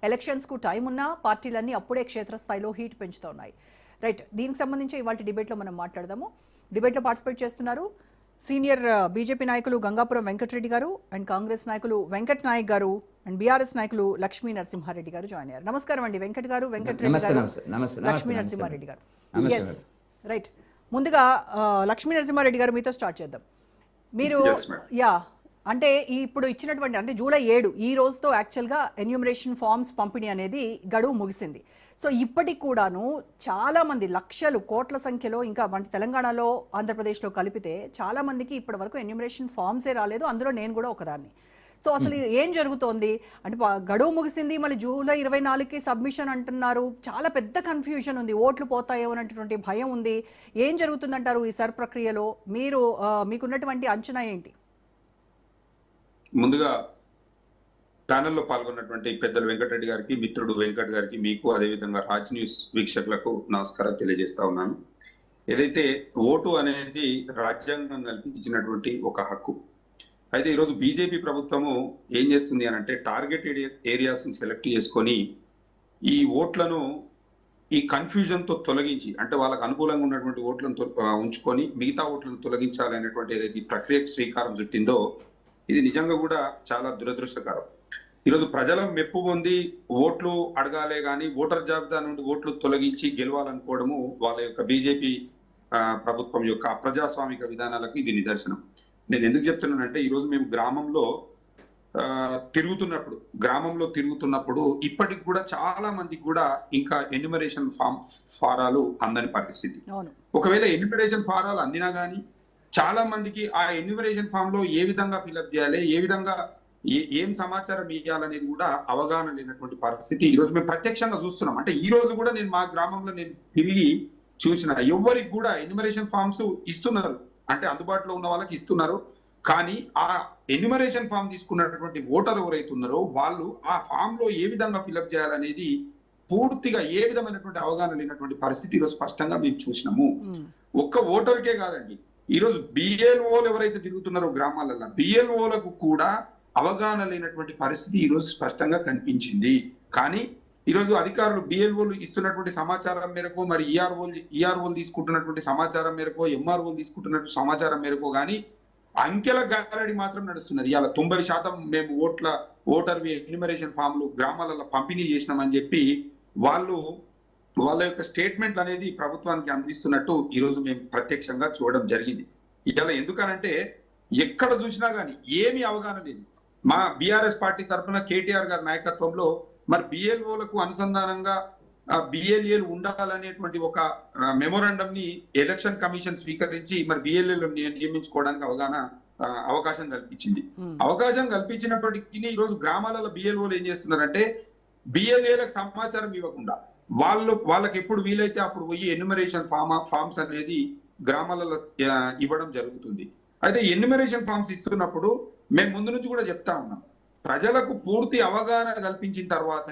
Elections కు time ఉన్నా పార్టీలన్నీ అప్పుడే క్షేత్రస్థాయిలో హీట్ పెంచుతున్నాయి. రైట్, దీనికి సంబంధించి ఇవాళ డిబేట్లో మనం మాట్లాడదాము. డిబేట్లో పార్టిసిపేట్ చేస్తున్నారు సీనియర్ బీజేపీ నాయకులు గంగాపురం వెంకటరెడ్డి గారు అండ్ కాంగ్రెస్ నాయకులు వెంకట్ నాయక్ గారు అండ్ బీఆర్ఎస్ నాయకులు లక్ష్మీ నరసింహారెడ్డి గారు జాయిన్ అయ్యారు. నమస్కారం అండి వెంకట్ గారు, వెంకటరెడ్డి గారు, లక్ష్మీ నరసింహారెడ్డి గారు. రైట్, ముందుగా లక్ష్మీ నరసింహారెడ్డి గారు మీతో స్టార్ట్ చేద్దాం. మీరు అంటే ఇప్పుడు ఇచ్చినటువంటి అంటే జూలై 7 ఈ రోజుతో యాక్చువల్గా ఎన్యూమరేషన్ ఫార్మ్స్ పంపిణీ అనేది గడువు ముగిసింది. సో ఇప్పటికి కూడాను చాలా మంది లక్షలు కోట్ల సంఖ్యలో ఇంకా వంటి తెలంగాణలో ఆంధ్రప్రదేశ్లో కలిపితే చాలా మందికి ఇప్పటి వరకు ఎన్యూమరేషన్ ఫార్మ్సే రాలేదు, అందులో నేను కూడా ఒకదాన్ని. సో అసలు ఏం జరుగుతోంది అంటే గడువు ముగిసింది, మళ్ళీ జూలై 24కి సబ్మిషన్ అంటున్నారు, చాలా పెద్ద కన్ఫ్యూజన్ ఉంది, ఓట్లు పోతాయో అనేటువంటి భయం ఉంది. ఏం జరుగుతుందంటారు ఈ సర్ ప్రక్రియలో? మీకున్నటువంటి అంచనా ఏంటి? ముందుగా ప్యానెల్లో పాల్గొన్నటువంటి పెద్దలు వెంకటరెడ్డి గారికి, మిత్రుడు వెంకట్ గారికి, మీకు అదేవిధంగా రాజ్ న్యూస్ వీక్షకులకు నమస్కారం తెలియజేస్తా ఉన్నాను. ఏదైతే ఓటు అనేది రాజ్యాంగం కల్పించినటువంటి ఒక హక్కు, అయితే ఈరోజు బీజేపీ ప్రభుత్వము ఏం చేస్తుంది అని అంటే టార్గెటెడ్ ఏరియాస్ సెలెక్ట్ చేసుకొని ఈ ఓట్లను ఈ కన్ఫ్యూజన్ తో తొలగించి, అంటే వాళ్ళకు అనుకూలంగా ఉన్నటువంటి ఓట్లను ఉంచుకొని మిగతా ఓట్లను తొలగించాలనేటువంటి ఏదైతే ప్రక్రియకు శ్రీకారం చుట్టిందో ఇది నిజంగా కూడా చాలా దురదృష్టకరం. ఈరోజు ప్రజల మెప్పు పొంది ఓట్లు అడగాలే కానీ ఓటర్ జాబితా నుండి ఓట్లు తొలగించి గెలవాలనుకోవడము వాళ్ళ యొక్క బీజేపీ ప్రభుత్వం యొక్క అప్రజాస్వామిక విధానాలకు ఇది నిదర్శనం. నేను ఎందుకు చెప్తున్నానంటే ఈరోజు మేము గ్రామంలో తిరుగుతున్నప్పుడు ఇప్పటికి కూడా చాలా మందికి కూడా ఇంకా ఎన్యూమరేషన్ ఫారాలు అందని పరిస్థితి. ఒకవేళ ఎన్యూమరేషన్ ఫారాలు అందినా కానీ చాలా మందికి ఆ ఎన్యూమరేషన్ ఫామ్ లో ఏ విధంగా ఫిల్అప్ చేయాలి, ఏ విధంగా ఏం సమాచారం ఇవ్వాలనేది కూడా అవగాహన లేనటువంటి పరిస్థితి ఈరోజు మేము ప్రత్యక్షంగా చూస్తున్నాం. అంటే ఈ రోజు కూడా నేను మా గ్రామంలో నేను తిరిగి చూసిన ఎవరికి కూడా ఎన్యూమరేషన్ ఫామ్స్ ఇస్తున్నారు, అంటే అందుబాటులో ఉన్న వాళ్ళకి ఇస్తున్నారు, కానీ ఆ ఎన్యూమరేషన్ ఫామ్ తీసుకున్నటువంటి ఓటర్ ఎవరైతే ఉన్నారో వాళ్ళు ఆ ఫామ్ లో ఏ విధంగా ఫిల్అప్ చేయాలనేది పూర్తిగా ఏ విధమైనటువంటి అవగాహన లేనటువంటి పరిస్థితి ఈరోజు స్పష్టంగా మేము చూసినాము. ఒక్క ఓటర్కే కాదండి, ఈరోజు బిఎల్ఓలు ఎవరైతే తిరుగుతున్నారో గ్రామాలలో బిఎల్ఓలకు కూడా అవగాహన లేనటువంటి పరిస్థితి ఈరోజు స్పష్టంగా కనిపించింది. కానీ ఈరోజు అధికారులు బిఎల్ఓలు ఇస్తున్నటువంటి సమాచారం మేరకు, మరి ఈఆర్ఓలు తీసుకుంటున్నటువంటి సమాచారం మేరకు, ఎంఆర్ఓలు తీసుకుంటున్నటువంటి సమాచారం మేరకు కానీ అంకెల గారడి మాత్రం నడుస్తున్నది. ఇలా 90% మేము ఓటర్ ఎన్యూమరేషన్ ఫామ్లు గ్రామాలలో పంపిణీ చేసినామని చెప్పి వాళ్ళ యొక్క స్టేట్మెంట్ అనేది ప్రభుత్వానికి అందిస్తున్నట్టు ఈరోజు మేము ప్రత్యక్షంగా చూడడం జరిగింది. ఇలా ఎందుకనంటే ఎక్కడ చూసినా కానీ ఏమీ అవగాహన లేదు. మా బీఆర్ఎస్ పార్టీ తరఫున కేటీఆర్ గారి నాయకత్వంలో మరి బిఎల్ఓలకు అనుసంధానంగా బిఎల్ఏలు ఉండాలనేటువంటి ఒక మెమోరాండం ని ఎలక్షన్ కమిషన్ స్వీకరించి మరి బిఎల్ఏలు నియమించుకోవడానికి అవకాశం కల్పించింది. అవకాశం కల్పించినప్పటికీ ఈరోజు గ్రామాలలో బిఎల్ఓలు ఏం చేస్తున్నారంటే బిఎల్ఏలకు సమాచారం ఇవ్వకుండా వాళ్ళకి ఎప్పుడు వీలైతే అప్పుడు పోయి ఎన్యూమరేషన్ ఫామ్స్ అనేది గ్రామాలలో ఇవ్వడం జరుగుతుంది. అయితే ఎన్యూమరేషన్ ఫామ్స్ ఇస్తున్నప్పుడు మేము ముందు నుంచి కూడా చెప్తా ఉన్నాం, ప్రజలకు పూర్తి అవగాహన కల్పించిన తర్వాత